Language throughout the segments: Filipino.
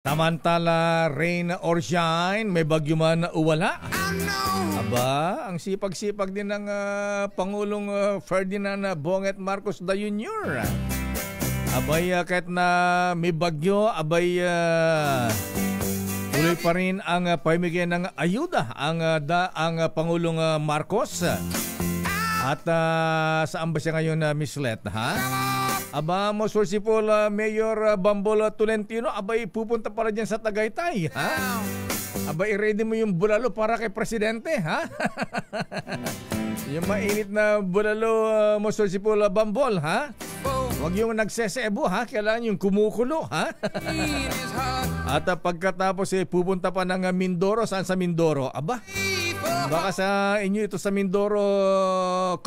Samantala, rain or shine, may bagyo man o wala. Aba, ang sipag-sipag din ng Pangulong Ferdinand Bonget Marcos Jr. Abay, kahit na may bagyo, abay, tuloy pa rin ang pamimigay ng ayuda ang Pangulong Marcos. At saan ba siya ngayon, Miss Let, ha? Aba, most merciful Mayor Bambol Tolentino, abay pupunta pala dyan sa Tagaytay, ha? Abay, i-ready mo yung bulalo para kay Presidente, ha? Yung mainit na bulalo, most merciful Bambol, ha? Huwag yung nagsesebo, ha? Kailangan yung kumukulo, ha? At pagkatapos, pupunta pa ng Mindoro. Saan sa Mindoro? Aba, baka sa inyo ito sa Mindoro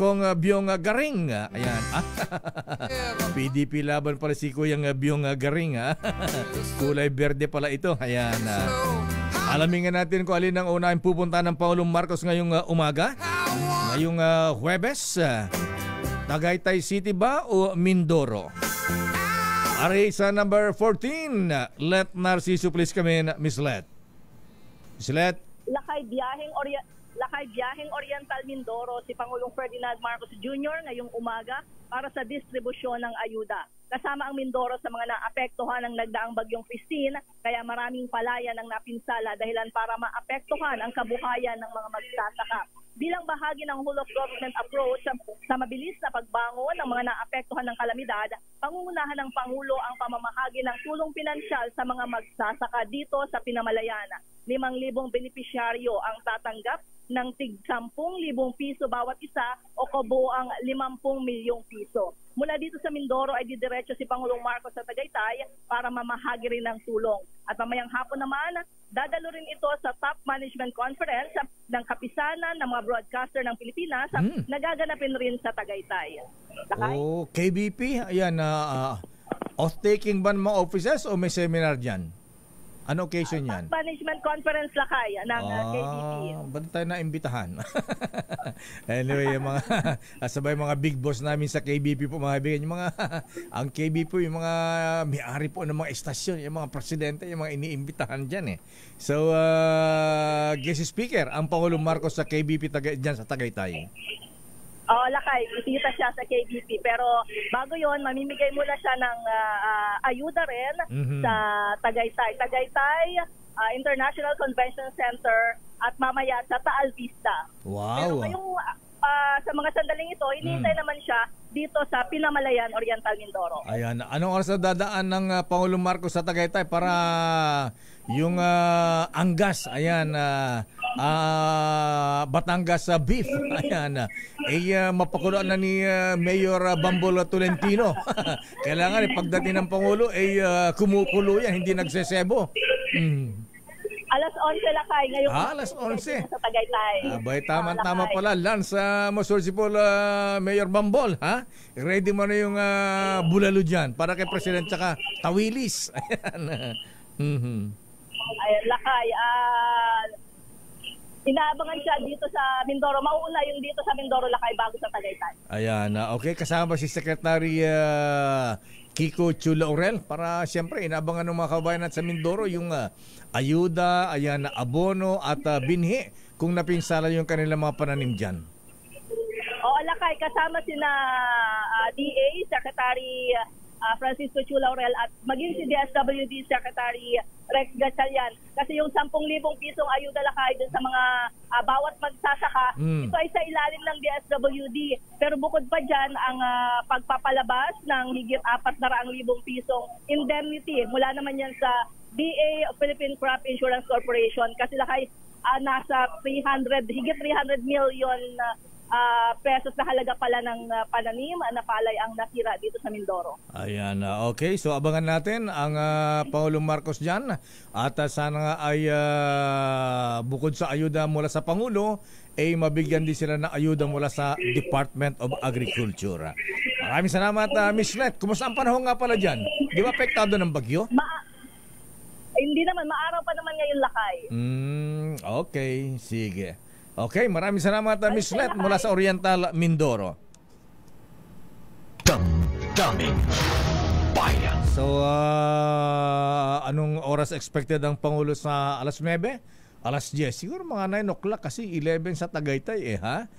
kung Byong Garing. Ayan. PDP laban pala si Kuyang Byong Garing. Kulay berde pala ito. Ayan. Alamin nga natin kung alin ang unang pupunta ng Pangulong Marcos ngayong umaga. Ngayong Huwebes. Tagaytay City ba o Mindoro? Aray sa number 14. Let Narciso please come in, Miss Let. Miss Let. Lakay Biyaheng Oriental Mindoro si Pangulong Ferdinand Marcos Jr. ngayong umaga para sa distribusyon ng ayuda. Kasama ang Mindoro sa mga naapektuhan ng nagdaang bagyong Christine, kaya maraming palayan ang napinsala dahilan para maapektuhan ang kabuhayan ng mga magsasaka. Bilang bahagi ng whole of government approach sa mabilis na pagbangon ng mga naapektuhan ng kalamidad, pangungunahan ng Pangulo ang pamamahagi ng tulong pinansyal sa mga magsasaka dito sa Pinamalayan. 5,000 benepisyaryo ang tatanggap ng tig 10,000 piso bawat isa o kabuoang 50 milyong piso. Mula dito sa Mindoro ay didiretso si Pangulong Marcos sa Tagaytay para mamahagi rin ng tulong. At mamayang hapon naman, dadalo rin ito sa Top Management Conference ng kapisanan ng mga broadcaster ng Pilipinas na gaganapin rin sa Tagaytay. Lakay? Oh, KBP, ayan, off-taking ba ng mga offices o may seminar dyan? Ano occasion yan? Top Management Conference, Lakay, ng KBP. Ba't tayo na imbitahan? Anyway, yung mga sabay mga big boss namin sa KBP po, mga kaibigan, yung mga ang KBP po, yung mga may-ari po ng mga estasyon, yung mga presidente, yung mga iniimbitahan dyan eh. So, guest speaker, ang Pangulong Marcos sa KBP dyan sa Tagaytay. Oo, Lakay, isita siya sa KBP. Pero bago yon, mamimigay muna siya ng ayuda rin sa Tagaytay. Tagaytay International Convention Center at mamaya sa Taal Vista. Wow. Pero ngayong sa mga sandaling ito, inihintay naman siya dito sa Pinamalayan, Oriental Mindoro. Ayan. Anong oras na dadaan ng Pangulong Marcos sa Tagaytay para yung anggas, ayan, Batangas beef, ayan, mapakuloan na ni Mayor Bambol Tolentino. Kailangan pagdating ng Pangulo kumukulo yan, hindi nagsesebo. Alas 11, Lakay, ngayon. Alas 11. Sa Tagaytay. Abay, tama-tama pala. Lance, most merciful Mayor Bambol, ha? Ready mo na yung bulalo dyan para kay President tsaka tawilis. Ayan. Ayan, Lakay. Inaabangan siya dito sa Mindoro. Mauuna yung dito sa Mindoro, Lakay, bago sa Tagaytay. Ayan. Okay, kasama si Secretary Kiko Chulaurel para siyempre inaabangan ng mga kabayan natin sa Mindoro yung ayuda, ayan, abono at binhi kung napinsala yung kanilang mga pananim dyan. Oo, Lakay, kasama sina DA, Secretary Francisco Chulaurel at maging si DSWD Secretary Rex Gatchalian. Kasi yung 10,000 pisong ayuda, Lakay, dun sa mga bawat magsasaka, ito ay sa ilalim ng DSWD. Pero bukod pa dyan, ang pagpapalabas ng higit 400,000 pisong indemnity. Mula naman yan sa DA Philippine Crop Insurance Corporation. Kasi, Lakay, nasa higit 300 million pesos na halaga pala ng pananim na palay ang nasira dito sa Mindoro. Ayan, okay. So abangan natin ang Pangulong Marcos dyan at sana nga ay bukod sa ayuda mula sa Pangulo, mabigyan din sila ng ayuda mula sa Department of Agriculture. Maraming salamat, Miss Let. Kumusta ang panahon nga pala dyan? Di ba apektado ng bagyo? Hindi naman. Maaraw pa naman ngayon, Lakay. Okay, sige. Okay, maraming salamat, Miss Let mula sa Oriental Mindoro. Daming bayan. So, anong oras expected ang Pangulo sa alas 9? Alas 10. Siguro mga 9 o'clock kasi 11 sa Tagaytay ha?